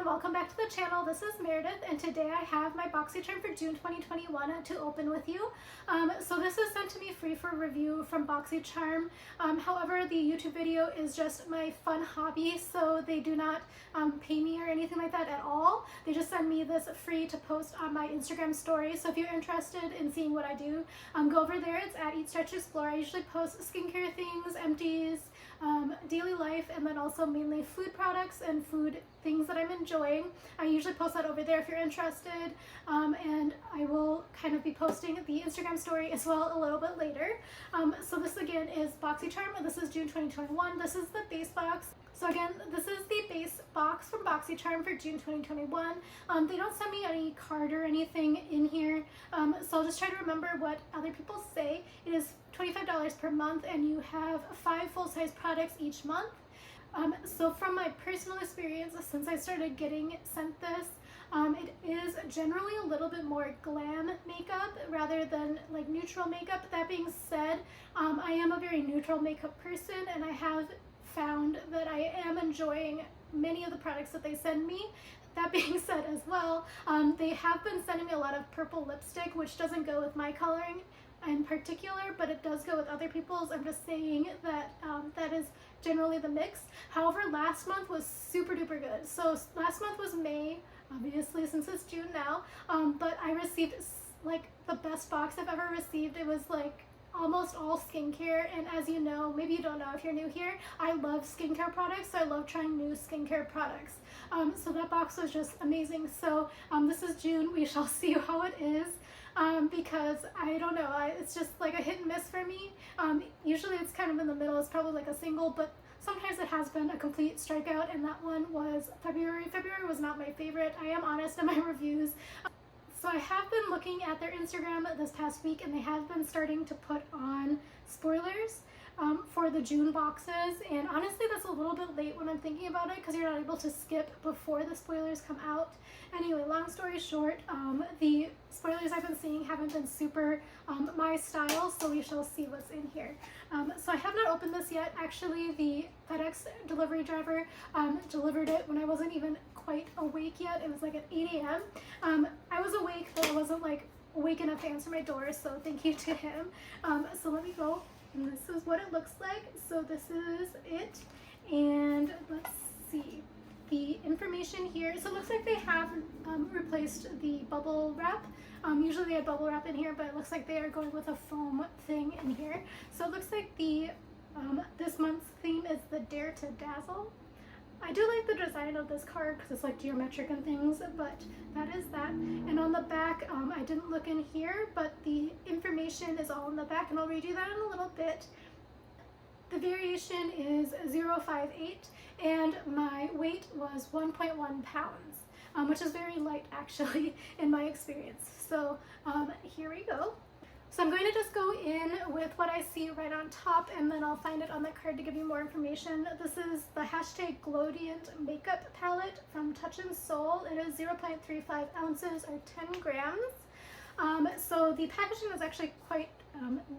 everyone, welcome back to the channel. This is Meredith and today I have my BOXYCHARM for June 2021 to open with you. So this is sent to me free for review from BOXYCHARM. However, the YouTube video is just my fun hobby, so they do not pay me or anything like that at all. They just send me this free to post on my Instagram story. So if you're interested in seeing what I do, go over there. It's at Eat, Stretch, Explore. I usually post skincare things, empties, daily life, and then also mainly food products and food things that I'm enjoying. I usually post that over there if you're interested, and I will kind of be posting the Instagram story as well a little bit later. So this again is BOXYCHARM. This is June 2021. This is the base box. So again, this is the base box from BOXYCHARM for June 2021. They don't send me any card or anything in here, so I'll just try to remember what other people say. It is $25 per month and you have 5 full-size products each month. So from my personal experience, since I started getting sent this, it is generally a little bit more glam makeup rather than like neutral makeup. That being said, I am a very neutral makeup person and I have found that I am enjoying many of the products that they send me. That being said as well, they have been sending me a lot of purple lipstick, which doesn't go with my coloring in particular, but it does go with other people's. I'm just saying that that is generally the mix. However, last month was super duper good. So last month was May, obviously since it's June now, but I received like the best box I've ever received. It was like almost all skincare, and as you know, maybe you don't know if you're new here, I love skincare products, so I love trying new skincare products. So that box was just amazing. So this is June. We shall see how it is, because I don't know, it's just like a hit and miss for me. Usually it's kind of in the middle. It's probably like a single, but sometimes it has been a complete strikeout, and that one was February. February was not my favorite. I am honest in my reviews. So I have been looking at their Instagram this past week, and they have been starting to put on spoilers for the June boxes, and honestly that's a little bit late when I'm thinking about it because you're not able to skip before the spoilers come out. Anyway, long story short, the spoilers I've been seeing haven't been super my style, so we shall see what's in here. So I have not opened this yet. Actually, the FedEx delivery driver delivered it when I wasn't even quite awake yet. It was like at 8 a.m. I was awake, but I wasn't like awake enough to answer my door, so thank you to him. So let me go, and this is what it looks like. So this is it, and let's see the information here. So it looks like they have replaced the bubble wrap. Usually they had bubble wrap in here, but it looks like they are going with a foam thing in here. So it looks like the this month's theme is the Dare to Dazzle. I do like the design of this card because it's like geometric and things, but that is that. And on the back, I didn't look in here, but the information is all in the back, and I'll read you that in a little bit. The variation is 058, and my weight was 1.1 pounds, which is very light actually in my experience. So here we go. So I'm going to just go in with what I see right on top, and then I'll find it on the card to give you more information. This is the hashtag Glowdient Makeup Palette from Touch and Soul. It is 0.35 ounces or 10 grams. So the packaging is actually quite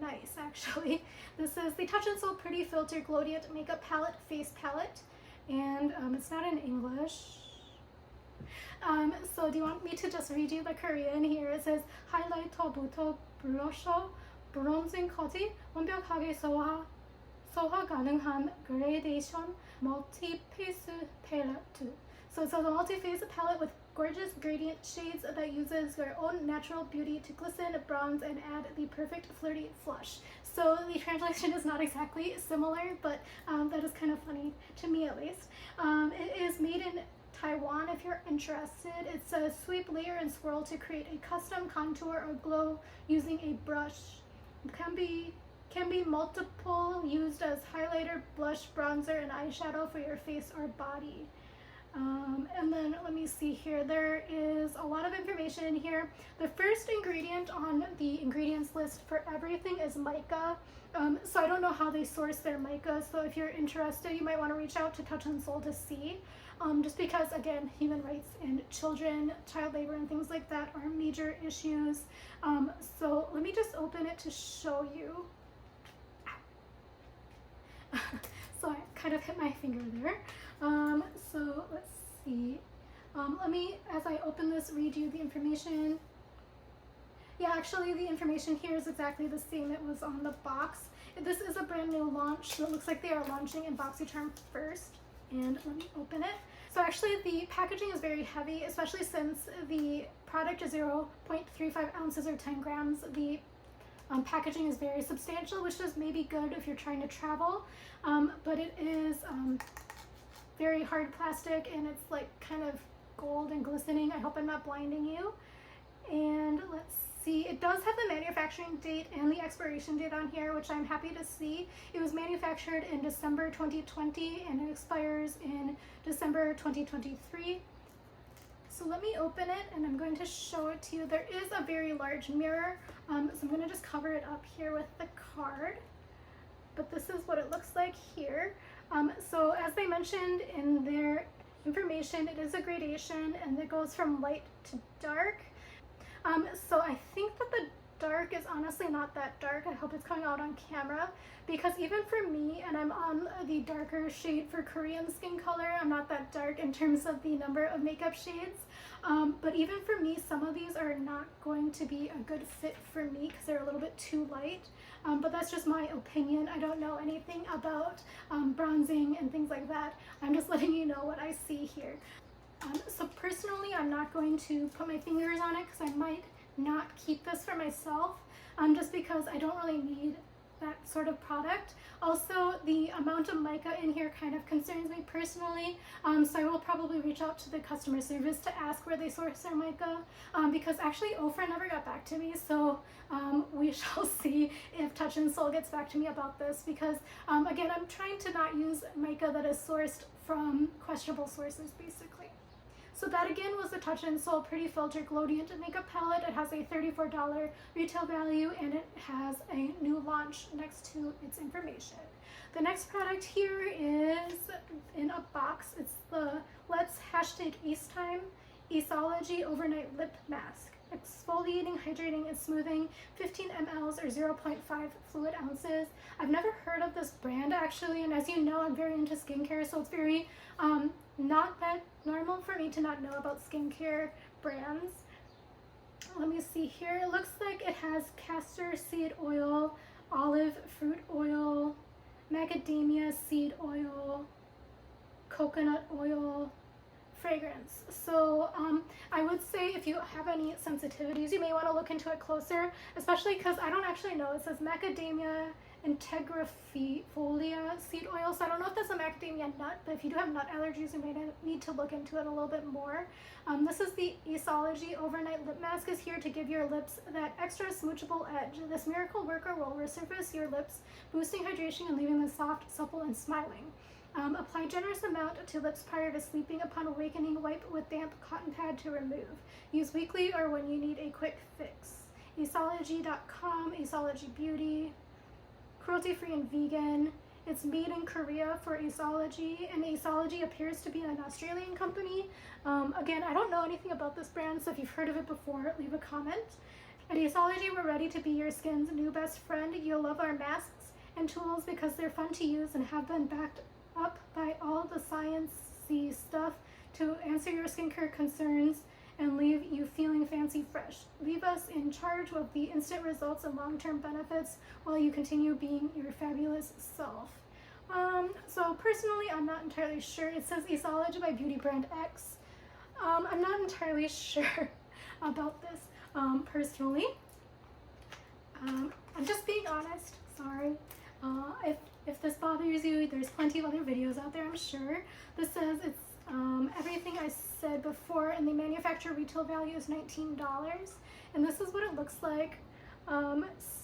nice actually. This is the Touch and Soul Pretty Filter Glowdient Makeup Palette Face Palette, and it's not in English. So do you want me to just read you the Korean here? It says 하이라이터부터 블러셔, 브론징까지 완벽하게 소화 가능한 그레이데이션 멀티-페이스 팔레트. So it's a multi-phase palette with gorgeous gradient shades that uses your own natural beauty to glisten, bronze, and add the perfect flirty flush. So the translation is not exactly similar, but that is kind of funny to me at least. It is made in Taiwan if you're interested. It says sweep, layer, and swirl to create a custom contour or glow using a brush. It can be multiple, used as highlighter, blush, bronzer, and eyeshadow for your face or body. And then let me see here, there is a lot of information in here. The first ingredient on the ingredients list for everything is mica. So I don't know how they source their mica, so if you're interested you might want to reach out to Touch and Soul to see, just because again, human rights and children, child labor and things like that are major issues. So let me just open it to show you. So I kind of hit my finger there. So let's see. Let me, as I open this, read you the information. Yeah, actually the information here is exactly the same that was on the box. This is a brand new launch, so it looks like they are launching in BOXYCHARM first. And let me open it. So actually the packaging is very heavy, especially since the product is 0.35 ounces or 10 grams. The packaging is very substantial, which is maybe good if you're trying to travel, but it is very hard plastic, and it's like kind of gold and glistening. I hope I'm not blinding you. And let's see, it does have the manufacturing date and the expiration date on here, which I'm happy to see. It was manufactured in December 2020 and it expires in December 2023. So let me open it and I'm going to show it to you. There is a very large mirror, so I'm going to just cover it up here with the card. But this is what it looks like here. So as they mentioned in their information, it is a gradation and it goes from light to dark. So I think that the dark is honestly not that dark. I hope it's coming out on camera, because even for me, and I'm on the darker shade for Korean skin color, I'm not that dark in terms of the number of makeup shades, but even for me, some of these are not going to be a good fit for me because they're a little bit too light, but that's just my opinion. I don't know anything about bronzing and things like that. I'm just letting you know what I see here. So personally, I'm not going to put my fingers on it because I might not keep this for myself, just because I don't really need that sort of product. Also, the amount of mica in here kind of concerns me personally, so I will probably reach out to the customer service to ask where they source their mica, because actually Ofra never got back to me, so we shall see if Touch in Sol gets back to me about this, because again, I'm trying to not use mica that is sourced from questionable sources, basically. So that again was the Touch in Sol Pretty Filter Glowdient Makeup Palette. It has a $34 retail value and it has a new launch next to its information. The next product here is in a box. It's the Let's #AceTime Aceology Overnight Lip Mask. Exfoliating, hydrating, and smoothing, 15 mLs or 0.5 fluid ounces. I've never heard of this brand actually, and as you know, I'm very into skincare, so it's very not that normal for me to not know about skincare brands. Let me see here. It looks like it has castor seed oil, olive fruit oil, macadamia seed oil, coconut oil, fragrance. So I would say if you have any sensitivities, you may want to look into it closer, especially because I don't actually know. It says macadamia integrifolia seed oil, so I don't know if that's a macadamia nut, but if you do have nut allergies, you may need to look into it a little bit more. This is the Aceology Overnight Lip Mask. Is here to give your lips that extra smoochable edge. This miracle worker will resurface your lips, boosting hydration and leaving them soft, supple, and smiling. Apply generous amount to lips prior to sleeping. Upon awakening, wipe with damp cotton pad to remove. Use weekly or when you need a quick fix. Aceology.com, Aceology Beauty, cruelty-free and vegan. It's made in Korea for Aceology, and Aceology appears to be an Australian company. Again, I don't know anything about this brand, so if you've heard of it before, leave a comment. At Aceology, we're ready to be your skin's new best friend. You'll love our masks and tools because they're fun to use and have been backed up by all the science-y stuff to answer your skincare concerns and leave you feeling fancy fresh. Leave us in charge of the instant results and long-term benefits while you continue being your fabulous self. So personally, I'm not entirely sure. It says Aceology by Beauty Brand X. I'm not entirely sure about this personally. I'm just being honest, sorry. If this bothers you, there's plenty of other videos out there, I'm sure. This says it's everything I said before, and the manufacturer retail value is $19. And this is what it looks like.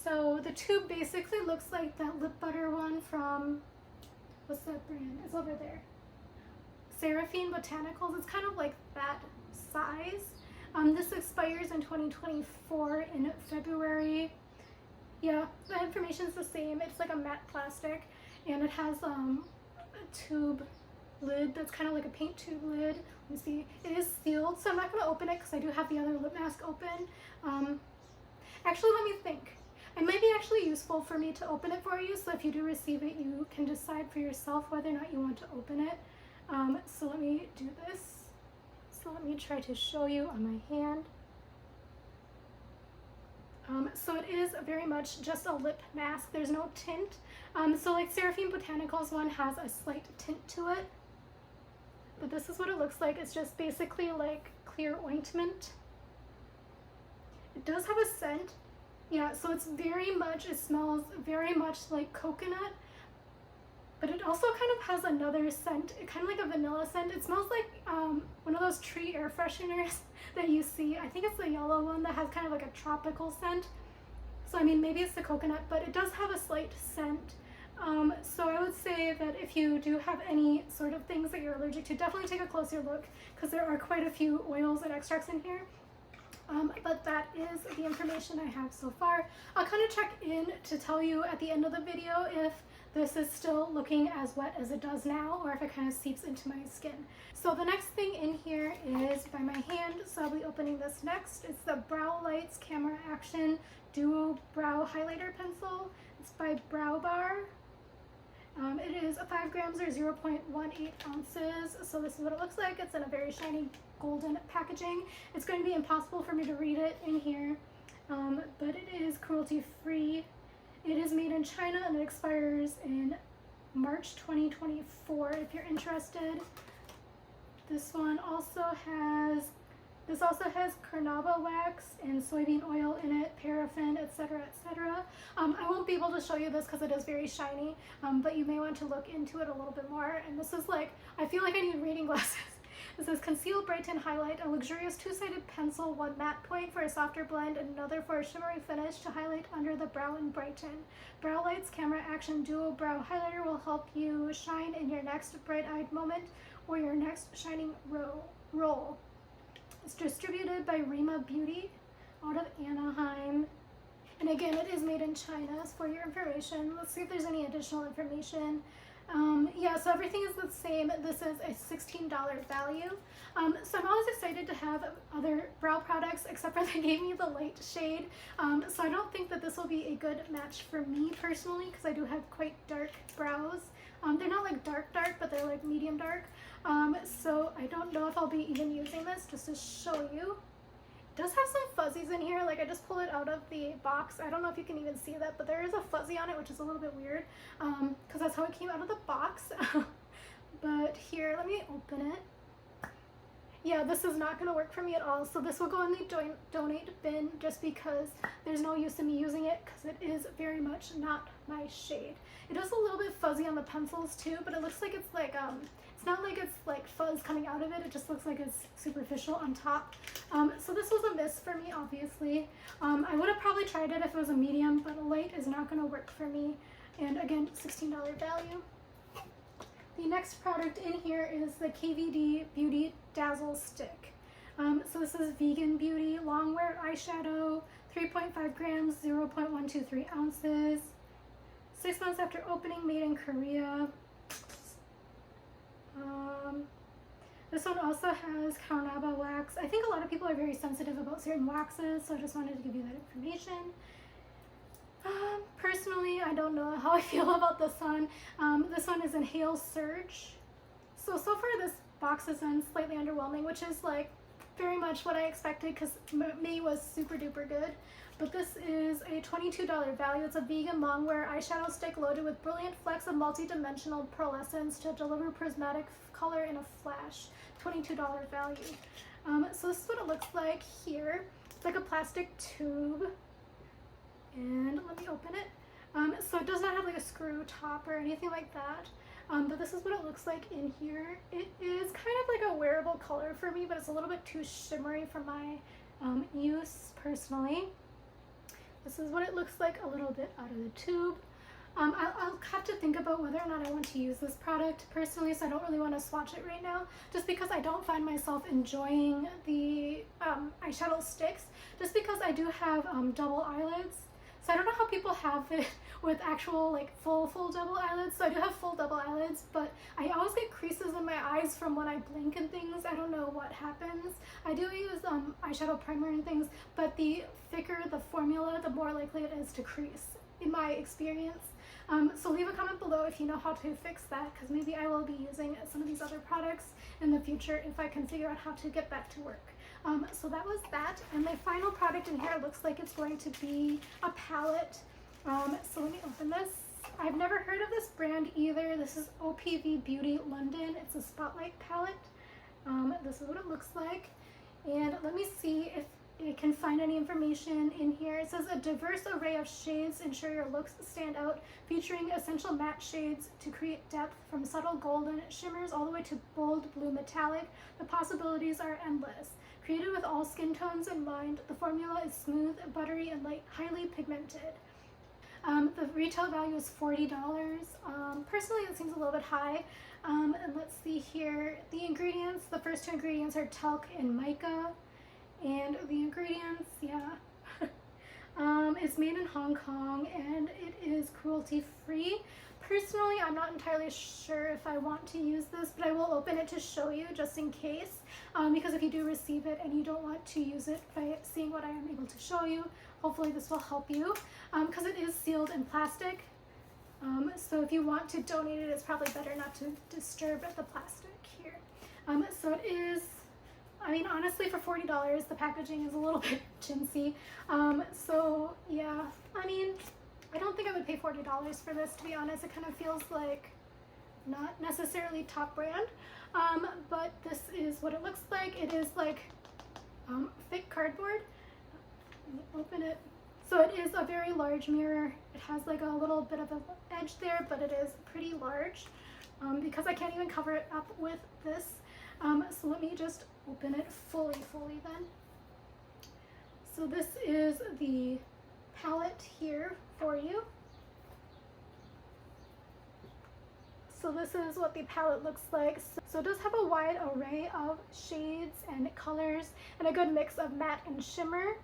So the tube basically looks like that lip butter one from, what's that brand? It's over there. Seraphine Botanicals. It's kind of like that size. This expires in 2024 in February. Yeah, the information is the same. It's like a matte plastic, and it has a tube lid that's kind of like a paint tube lid. Let me see. It is sealed, so I'm not going to open it because I do have the other lip mask open. Actually, let me think. It might be actually useful for me to open it for you, so if you do receive it, you can decide for yourself whether or not you want to open it. So let me do this. So let me try to show you on my hand. So it is very much just a lip mask. There's no tint. So like Seraphine Botanicals one has a slight tint to it. But this is what it looks like. It's just basically like clear ointment. It does have a scent. Yeah, so it's very much, it smells very much like coconut. But it also kind of has another scent, kind of like a vanilla scent. It smells like one of those tree air fresheners that you see. I think it's the yellow one that has kind of like a tropical scent. So I mean, maybe it's the coconut, but it does have a slight scent. So I would say that if you do have any sort of things that you're allergic to, definitely take a closer look because there are quite a few oils and extracts in here. But that is the information I have so far. I'll kind of check in to tell you at the end of the video if this is still looking as wet as it does now or if it kind of seeps into my skin. So the next thing in here is by my hand, so I'll be opening this next. It's the Brow Lights Camera Action Duo Brow Highlighter Pencil. It's by Brow Bar. It is 5 grams or 0.18 ounces. So this is what it looks like. It's in a very shiny golden packaging. It's going to be impossible for me to read it in here, but it is cruelty free. It is made in China and it expires in March 2024 if you're interested. This one also has carnauba wax and soybean oil in it, paraffin, etc., etc. I won't be able to show you this because it is very shiny, but you may want to look into it a little bit more. And this is like, I feel like I need reading glasses. It says Conceal, Brighten, Highlight, a luxurious two-sided pencil, one matte point for a softer blend and another for a shimmery finish to highlight under the brow and brighten. Brow Lights Camera Action Duo Brow Highlighter will help you shine in your next bright-eyed moment or your next shining roll. It's distributed by Rima Beauty out of Anaheim. And again, it is made in China for your information. Let's see if there's any additional information. Yeah, so everything is the same. This is a $16 value. So I'm always excited to have other brow products, except for they gave me the light shade. So I don't think that this will be a good match for me personally, because I do have quite dark brows. They're not like dark, but they're like medium dark. So I don't know if I'll be even using this just to show you. It does have some fuzzies in here, like I just pulled it out of the box. I don't know if you can even see that, but there is a fuzzy on it, which is a little bit weird, because that's how it came out of the box. But here, let me open it. Yeah, this is not going to work for me at all, so this will go in the donate bin just because there's no use in me using it because it is very much not my shade. It is a little bit fuzzy on the pencils too, but it looks like it's like, it's not like it's like fuzz coming out of it, it just looks like it's superficial on top. So this was a miss for me, obviously. I would have probably tried it if it was a medium, but a light is not going to work for me. And again, $16 value. The next product in here is the KVD Beauty Dazzle Stick. So this is Vegan Beauty Longwear Eyeshadow, 3.5 grams, 0.123 ounces. 6 months after opening, made in Korea. This one also has carnauba wax. I think a lot of people are very sensitive about certain waxes, so I just wanted to give you that information. Personally, I don't know how I feel about this one. This one is Inhale Surge. So far this box has been slightly underwhelming, which is like very much what I expected because May was super duper good. But this is a $22 value. It's a vegan longwear eyeshadow stick loaded with brilliant flecks of multi-dimensional pearlescence to deliver prismatic color in a flash. $22 value. So this is what it looks like here. It's like a plastic tube. And let me open it. So it does not have like a screw top or anything like that. But this is what it looks like in here. It is kind of like a wearable color for me, but it's a little bit too shimmery for my use personally. This is what it looks like a little bit out of the tube. I'll have to think about whether or not I want to use this product personally, so I don't really want to swatch it right now, just because I don't find myself enjoying the eyeshadow sticks, just because I do have double eyelids. So I don't know how people have it with actual like full double eyelids. So I do have full double eyelids, but I always get creases in my eyes from when I blink and things. I don't know what happens. I do use eyeshadow primer and things, but the thicker the formula, the more likely it is to crease, in my experience. So leave a comment below if you know how to fix that, because maybe I will be using some of these other products in the future if I can figure out how to get back to work. So that was that, and my final product in here looks like it's going to be a palette. So let me open this. I've never heard of this brand either. This is OPV Beauty London. It's a spotlight palette. This is what it looks like, and let me see if I can find any information in here. It says a diverse array of shades ensure your looks stand out, featuring essential matte shades to create depth, from subtle golden shimmers all the way to bold blue metallic. The possibilities are endless. Created with all skin tones in mind, the formula is smooth, buttery, and light, highly pigmented. The retail value is $40. Personally, it seems a little bit high. And let's see here. The ingredients, the first two ingredients are talc and mica. And the ingredients, yeah. It's made in Hong Kong and it is cruelty free. Personally, I'm not entirely sure if I want to use this, but I will open it to show you just in case. Because if you do receive it and you don't want to use it by seeing what I am able to show you, hopefully this will help you. Because it is sealed in plastic. So if you want to donate it, it's probably better not to disturb the plastic here. So it is, I mean, honestly, for $40, the packaging is a little bit chintzy. So yeah, I mean, I don't think I would pay $40 for this, to be honest. It kind of feels like not necessarily top brand, but this is what it looks like. It is like thick cardboard. Let me open it. So it is a very large mirror. It has like a little bit of an edge there, but it is pretty large because I can't even cover it up with this. So let me just open it fully then. So this is the palette here for you. So this is what the palette looks like. So it does have a wide array of shades and colors and a good mix of matte and shimmer.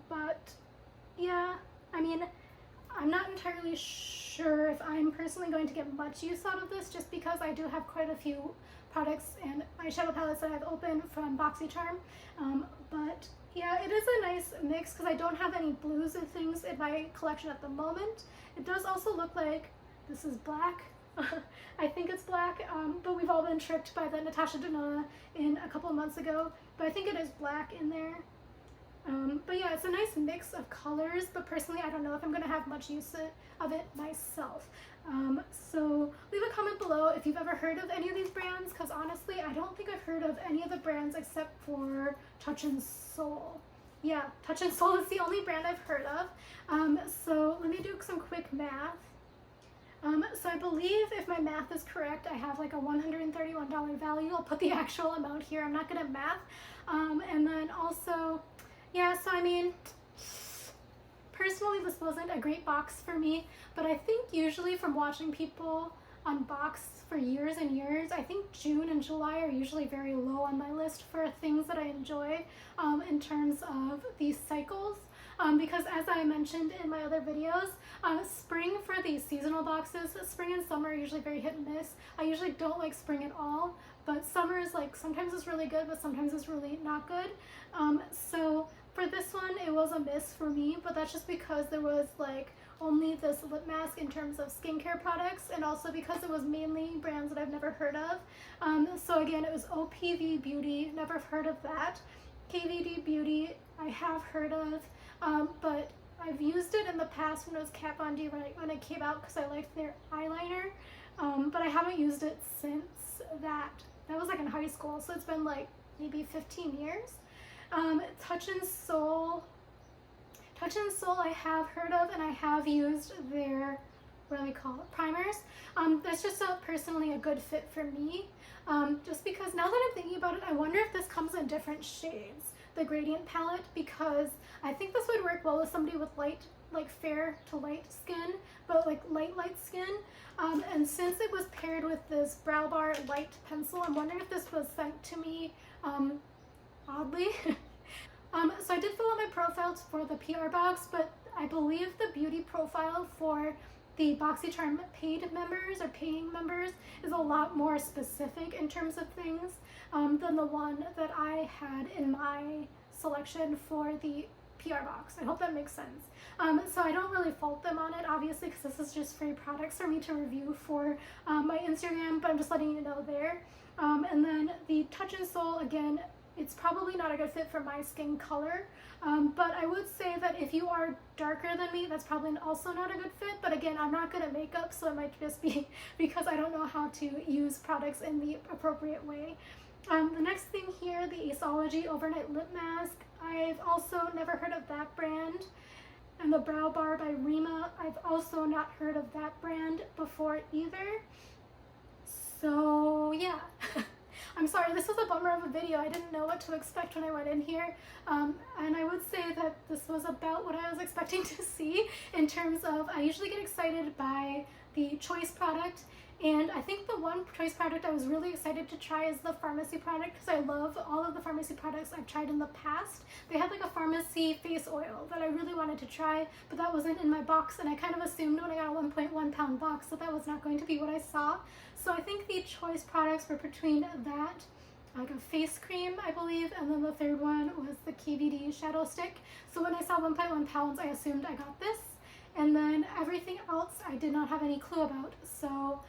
But yeah, I mean, I'm not entirely sure if I'm personally going to get much use out of this, just because I do have quite a few products and eyeshadow palettes that I've opened from BOXYCHARM. But yeah, it is a nice mix because I don't have any blues and things in my collection at the moment. It does also look like this is black. I think it's black, but we've all been tricked by the Natasha Denona in a couple of months ago, but I think it is black in there. But yeah, it's a nice mix of colors, but personally I don't know if I'm going to have much use of it myself. So leave a comment below if you've ever heard of any of these brands, because honestly I don't think I've heard of any of the brands except for Touch in Sol. Yeah, Touch in Sol is the only brand I've heard of. So let me do some quick math. So I believe if my math is correct, I have like a $131 value. I'll put the actual amount here. I'm not good at math. And then also, yeah, so I mean, personally this wasn't a great box for me, but I think usually from watching people unbox for years and years, I think June and July are usually very low on my list for things that I enjoy in terms of these cycles. Because as I mentioned in my other videos, spring for these seasonal boxes, spring and summer are usually very hit and miss. I usually don't like spring at all, but summer is like, sometimes it's really good, but sometimes it's really not good. So for this one, it was a miss for me, but that's just because there was like only this lip mask in terms of skincare products, and also because it was mainly brands that I've never heard of. So again, it was OPV Beauty, never heard of that. KVD Beauty, I have heard of, but I've used it in the past when it was Kat Von D when it came out because I liked their eyeliner, but I haven't used it since that. That was like in high school, so it's been like maybe 15 years. Touch in Sol I have heard of, and I have used their, what do they call it, primers. That's just personally a good fit for me, just because now that I'm thinking about it, I wonder if this comes in different shades, the gradient palette, because I think this would work well with somebody with light, like fair to light skin, but like light skin. And since it was paired with this Brow Bar light pencil, I'm wondering if this was sent to me oddly. So I did fill out my profiles for the PR box, but I believe the beauty profile for the BOXYCHARM paid members or paying members is a lot more specific in terms of things than the one that I had in my selection for the PR box. I hope that makes sense. So I don't really fault them on it, obviously, because this is just free products for me to review for my Instagram, but I'm just letting you know there. And then the Touch and Soul, again, it's probably not a good fit for my skin color, but I would say that if you are darker than me, that's probably also not a good fit. But again, I'm not good at makeup, so it might just be because I don't know how to use products in the appropriate way. The next thing here, the Aceology Overnight Lip Mask. I've also never heard of that brand. And the Brow Bar by Rima, I've also not heard of that brand before either. So yeah. I'm sorry, this was a bummer of a video. I didn't know what to expect when I went in here. And I would say that this was about what I was expecting to see in terms of, I usually get excited by the Choice product. And I think the one Choice product I was really excited to try is the Pharmacy product, because I love all of the Pharmacy products I've tried in the past. They had like a Pharmacy face oil that I really wanted to try, but that wasn't in my box, and I kind of assumed when I got a 1.1 pound box that that was not going to be what I saw. So I think the Choice products were between that, like a face cream, I believe, and then the third one was the KVD Shadow Stick. So when I saw 1.1 pounds, I assumed I got this, and then everything else I did not have any clue about. So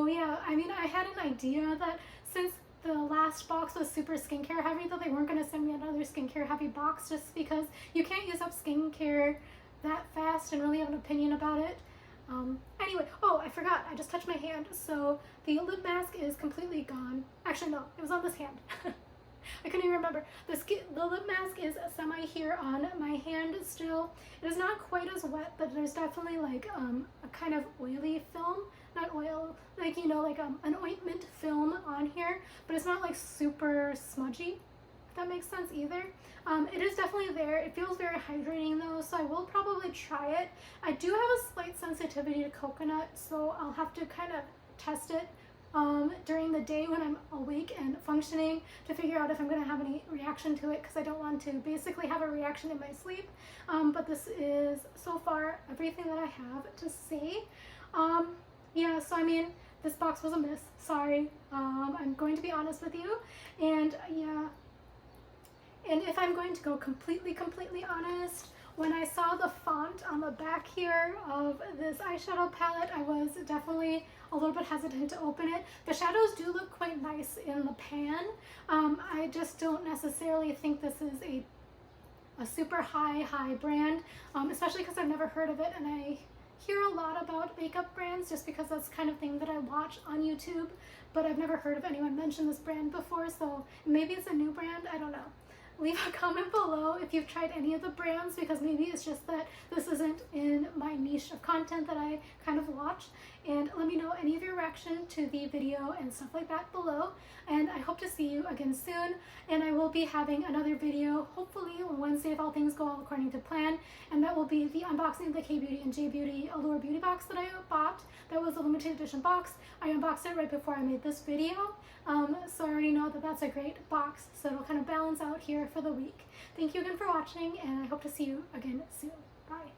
yeah, I mean, I had an idea that since the last box was super skincare heavy, that they weren't going to send me another skincare heavy box, just because you can't use up skincare that fast and really have an opinion about it. Anyway, oh, I forgot, I just touched my hand. So the lip mask is completely gone. Actually, no, it was on this hand. I couldn't even remember. The lip mask is semi here on my hand still. It is not quite as wet, but there's definitely like a kind of oily film. Not oil, like, you know, like an ointment film on here, but it's not like super smudgy, if that makes sense either. It is definitely there. It feels very hydrating though, so I will probably try it. I do have a slight sensitivity to coconut, so I'll have to kind of test it during the day when I'm awake and functioning to figure out if I'm going to have any reaction to it, because I don't want to basically have a reaction in my sleep. But this is so far everything that I have to say. Yeah, so I mean, this box was a miss. Sorry. I'm going to be honest with you. And yeah, and if I'm going to go completely honest, when I saw the font on the back here of this eyeshadow palette, I was definitely a little bit hesitant to open it. The shadows do look quite nice in the pan. I just don't necessarily think this is a super high brand, especially because I've never heard of it, and I hear a lot about makeup brands just because that's the kind of thing that I watch on YouTube, but I've never heard of anyone mention this brand before, so maybe it's a new brand, I don't know. Leave a comment below if you've tried any of the brands, because maybe it's just that this isn't in my niche of content that I kind of watch. And let me know any of your reaction to the video and stuff like that below. And I hope to see you again soon. And I will be having another video, hopefully on Wednesday if all things go all according to plan. And that will be the unboxing of the K-Beauty and J-Beauty Allure Beauty box that I bought. That was a limited edition box. I unboxed it right before I made this video. So I already know that that's a great box. So it'll kind of balance out here for the week. Thank you again for watching, and I hope to see you again soon. Bye.